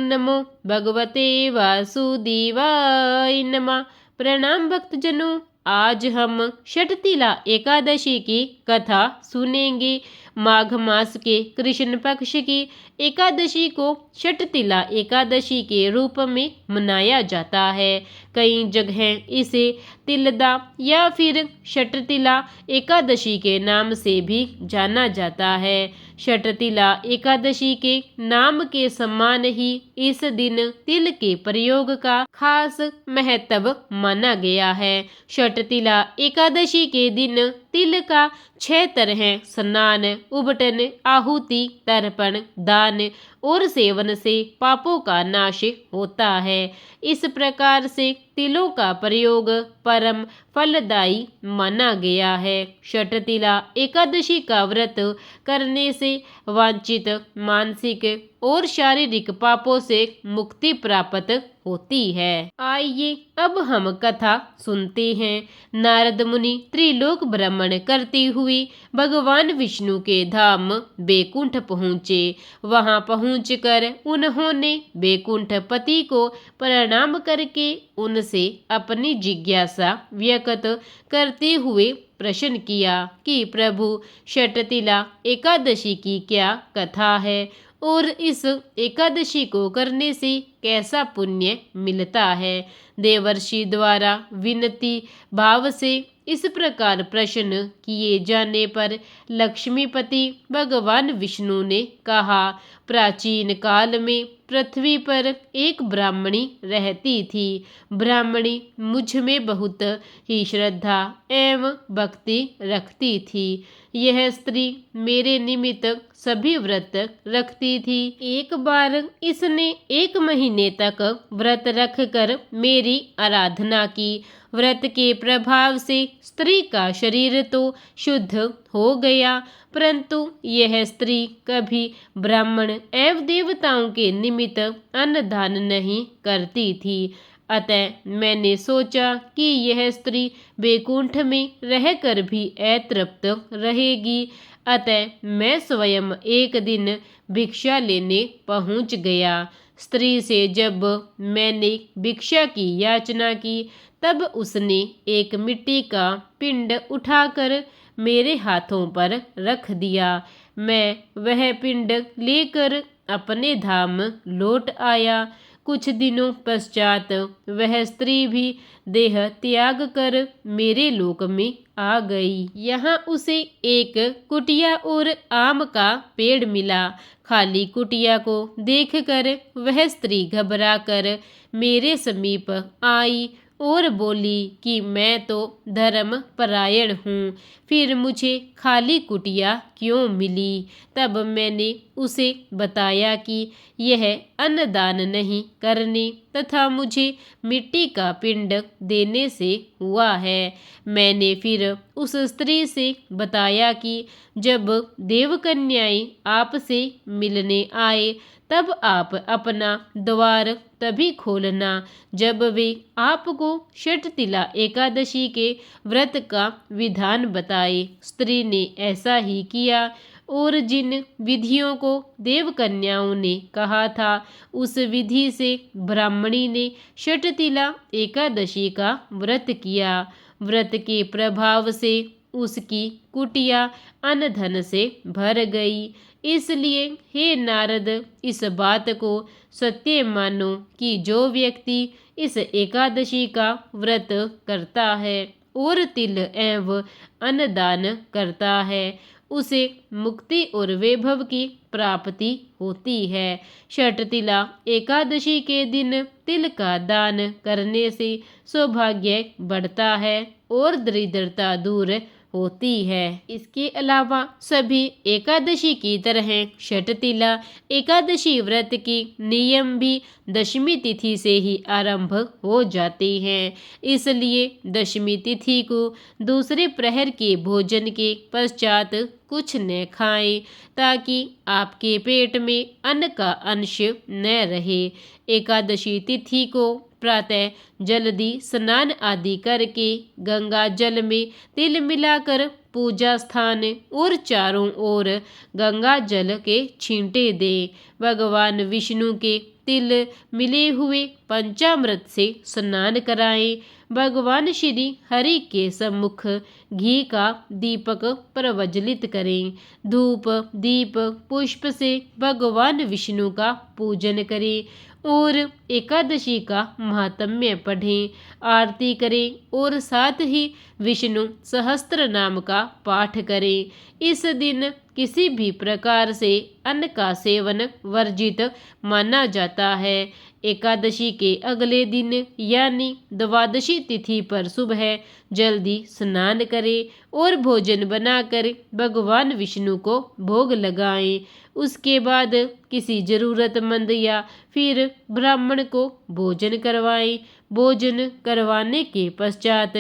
नमो भगवते वासुदेवाय नमः। प्रणाम भक्तजनों, आज हम षटतिला एकादशी की कथा सुनेंगे। माघ मास के कृष्ण पक्ष की एकादशी को षटतिला एकादशी के रूप में मनाया जाता है। कई जगह इसे तिलदा या फिर षटतिला एकादशी के नाम से भी जाना जाता है। षटतिला एकादशी के नाम के समान ही इस दिन तिल के प्रयोग का खास महत्व माना गया है। षटतिला एकादशी के दिन तिल का 6 तरह स्नान, उबटन, आहुति, तर्पण, दान और सेवन से पापों का नाश होता है। इस प्रकार से तिलों का प्रयोग परम फलदायी माना गया है। षटतिला एकादशी का व्रत करने से वांछित मानसिक और शारीरिक पापों से मुक्ति प्राप्त होती है। आइए अब हम कथा सुनते हैं। नारद मुनि त्रिलोक भ्रमण करते हुए भगवान विष्णु के धाम बैकुंठ पहुँचे। वहां पहुंचकर उन्होंने बैकुंठ पति को प्रणाम करके उनसे अपनी जिज्ञासा व्यक्त करते हुए प्रश्न किया कि प्रभु, षटतिला एकादशी की क्या कथा है और इस एकादशी को करने से कैसा पुण्य मिलता है। देवर्षि द्वारा विनती भाव से इस प्रकार प्रश्न किए जाने पर लक्ष्मीपति भगवान विष्णु ने कहा, प्राचीन काल में पृथ्वी पर एक ब्राह्मणी रहती थी। ब्राह्मणी मुझ में बहुत ही श्रद्धा एवं भक्ति रखती थी। यह स्त्री मेरे निमित्त सभी व्रत रखती थी। एक बार इसने 1 महीने तक व्रत रखकर मेरी आराधना की। व्रत के प्रभाव से स्त्री का शरीर तो शुद्ध हो गया, परंतु यह स्त्री कभी ब्राह्मण एवं देवताओं के निमित्त अन्नदान नहीं करती थी। अतः मैंने सोचा कि यह स्त्री बैकुंठ में रहकर भी अतृप्त रहेगी। अतः मैं स्वयं एक दिन भिक्षा लेने पहुंच गया। स्त्री से जब मैंने भिक्षा की याचना की, तब उसने एक मिट्टी का पिंड उठाकर मेरे हाथों पर रख दिया। मैं वह पिंड लेकर अपने धाम लौट आया। कुछ दिनों पश्चात वह स्त्री भी देह त्याग कर मेरे लोक में आ गई। यहाँ उसे एक कुटिया और आम का पेड़ मिला। खाली कुटिया को देखकर वह स्त्री घबराकर मेरे समीप आई और बोली कि मैं तो धर्म परायण हूँ, फिर मुझे खाली कुटिया क्यों मिली। तब मैंने उसे बताया कि यह अन्नदान नहीं करने तथा मुझे मिट्टी का पिंड देने से हुआ है। मैंने फिर उस स्त्री से बताया कि जब देवकन्याएं आपसे मिलने आए तब आप अपना द्वार तभी खोलना जब वे आपको षटतिला एकादशी के व्रत का विधान बताए। स्त्री ने ऐसा ही किया और जिन विधियों को देवकन्याओं ने कहा था, उस विधि से ब्राह्मणी ने षटतिला एकादशी का व्रत किया। व्रत के प्रभाव से उसकी कुटिया अन्न धन से भर गई। इसलिए हे नारद, इस बात को सत्य मानो कि जो व्यक्ति इस एकादशी का व्रत करता है और तिल एवं अन्नदान करता है, उसे मुक्ति और वैभव की प्राप्ति होती है। षटतिला एकादशी के दिन तिल का दान करने से सौभाग्य बढ़ता है और दरिद्रता दूर होती है। इसके अलावा सभी एकादशी की तरह षटतिला एकादशी व्रत की नियम भी दशमी तिथि से ही आरंभ हो जाते हैं। इसलिए दशमी तिथि को दूसरे प्रहर के भोजन के पश्चात कुछ न खाएं, ताकि आपके पेट में अन्न का अंश न रहे। एकादशी तिथि को प्रातः जल्दी स्नान आदि करके गंगा जल में तिल मिलाकर पूजा स्थान और चारों ओर गंगा जल के छींटे दें। भगवान विष्णु के तिल मिले हुए पंचामृत से स्नान कराएं। भगवान श्री हरि के सम्मुख घी का दीपक प्रज्वलित करें। धूप दीप पुष्प से भगवान विष्णु का पूजन करें और एकादशी का महात्म्य पढ़ें, आरती करें और साथ ही विष्णु सहस्त्र नाम का पाठ करें। इस दिन किसी भी प्रकार से अन्न का सेवन वर्जित माना जाता है। एकादशी के अगले दिन यानी द्वादशी तिथि पर सुबह जल्दी स्नान करें और भोजन बनाकर भगवान विष्णु को भोग लगाएं। उसके बाद किसी जरूरतमंद या फिर ब्राह्मण को भोजन करवाएं। भोजन करवाने के पश्चात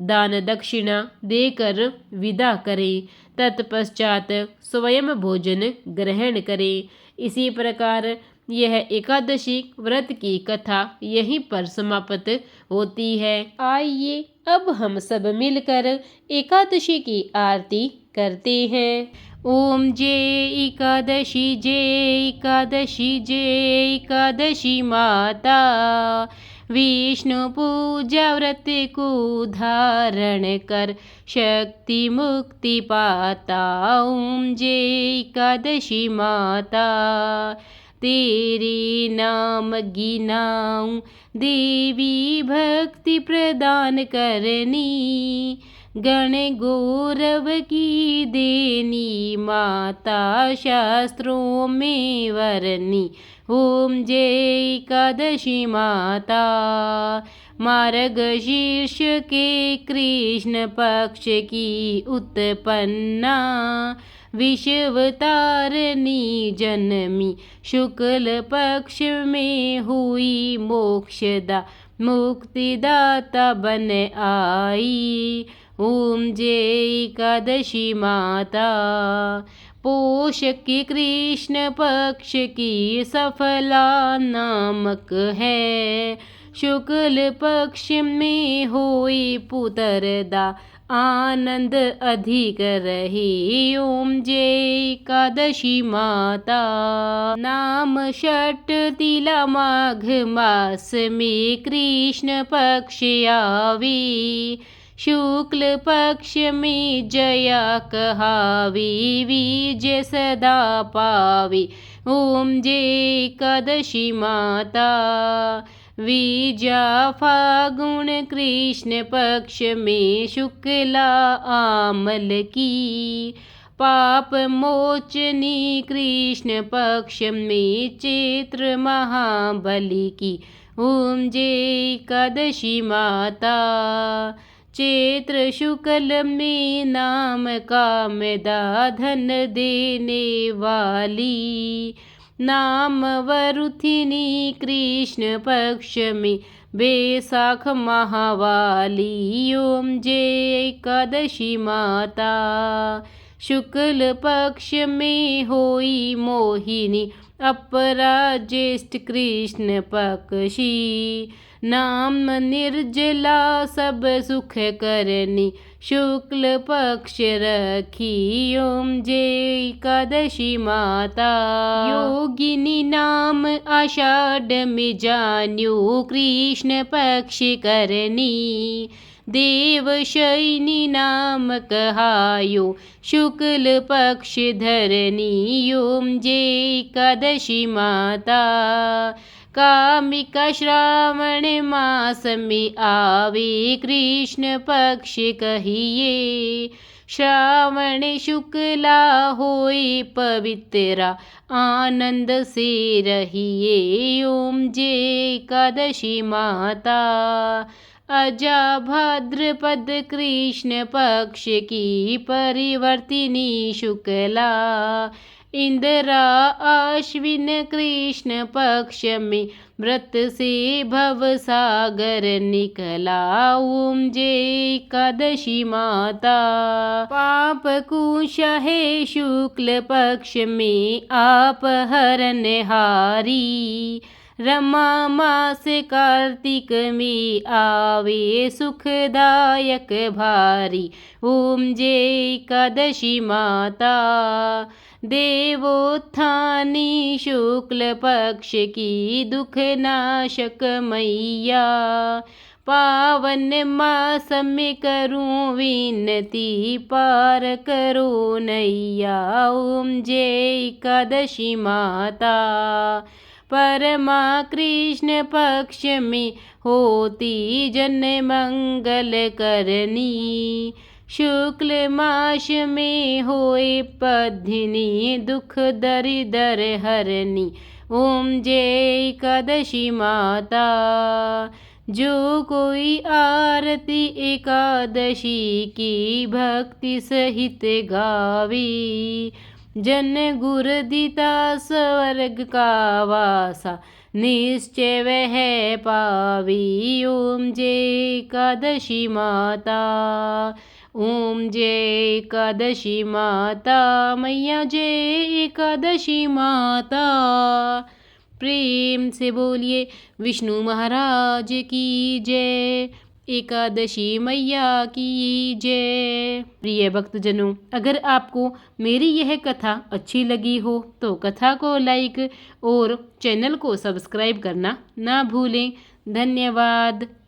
दान दक्षिणा देकर विदा करें। तत्पश्चात स्वयं भोजन ग्रहण करें। इसी प्रकार यह एकादशी व्रत की कथा यहीं पर समाप्त होती है। आइए अब हम सब मिलकर एकादशी की आरती करते हैं। ओम जय एकादशी जय एकादशी जय एकादशी माता, विष्णु पूजा व्रत को धारण कर शक्ति मुक्ति पाता। ओम जय एकादशी माता, तेरे नाम गिनाऊं देवी भक्ति प्रदान करनी, गण गौरव की देनी माता शास्त्रों में वरनी। ओम जय एकादशी माता, मार्गशीर्ष के कृष्ण पक्ष की उत्पन्ना, विषवतारिणी जन्मी शुक्ल पक्ष में हुई मोक्षदा मुक्तिदाता बन आई। ओम जय एकादशी माता, पोष के कृष्ण पक्ष की सफला नामक है, शुक्ल पक्ष में हुई पुत्रदा आनंद अधिक रही। ओम जय एकादशी माता, नाम षट तिला माघ मास में कृष्ण पक्ष आवी, शुक्ल पक्ष में जया कहावी, विजय सदा पावी। ओम जय एकादशी माता, विजा फागुन कृष्ण पक्ष में शुक्ला आमल की, पाप मोचनी कृष्ण पक्ष में चैत्र महाबली की। ओम जय एकादशी माता, चैत्र शुक्ल में नाम कामदा धन देने वाली, नाम वरुथिनी कृष्ण पक्ष में बैसाख महावाली। ओम जय एकादशी माता, शुक्ल पक्ष में होई मोहिनी, अपरा ज्येष्ठ कृष्ण पक्षी, नाम निर्जला सब सुख करनी, शुक्ल पक्ष रखी। ओम जय एकादशी माता, योगिनी नाम आषाढ़ में जान्यो कृष्ण पक्ष करनी, देवशयनी नाम कहायो शुक्ल पक्ष धरनी। ओम जय एकादशी माता, कामिका श्रावण मास में आवे कृष्ण पक्ष कहिए, श्रावण शुक्ला होए पवित्रा आनंद से रहिए। ओम जय एकादशी माता, अजा भाद्रपद कृष्ण पक्ष की परिवर्तिनी शुक्ला, इंदिरा आश्विन कृष्ण पक्ष में व्रत से भव सागर निकला। ओम जय एकादशी माता, पाप कुश है शुक्ल पक्ष में आप हरन हारी, रमा मास कार्तिक में आवे सुखदायक भारी। ओम जय एकादशी माता। देवोत्थानी शुक्ल पक्ष की दुख नाशक मैया। पावन मास में करूं विनती पार करो नैया। ओम जय एकादशी माता। परमा कृष्ण पक्ष में होती जन मंगल करनी। शुक्ल मास में होए पद्धिनी दुख दरिदर हरनी। ओम जय एकादशी माता। जो कोई आरती एकादशी की भक्ति सहित गावी। जन गुर दिता स्वर्ग का वासा निश्चय वह पावी। ओम जय एकादशी माता। ओम जय एकादशी माता। मैया जय एकादशी माता। प्रेम से बोलिए विष्णु महाराज की जय। एकादशी मैया की जय। प्रिय भक्तजनों, अगर आपको मेरी यह कथा अच्छी लगी हो तो कथा को लाइक और चैनल को सब्सक्राइब करना ना भूलें। धन्यवाद।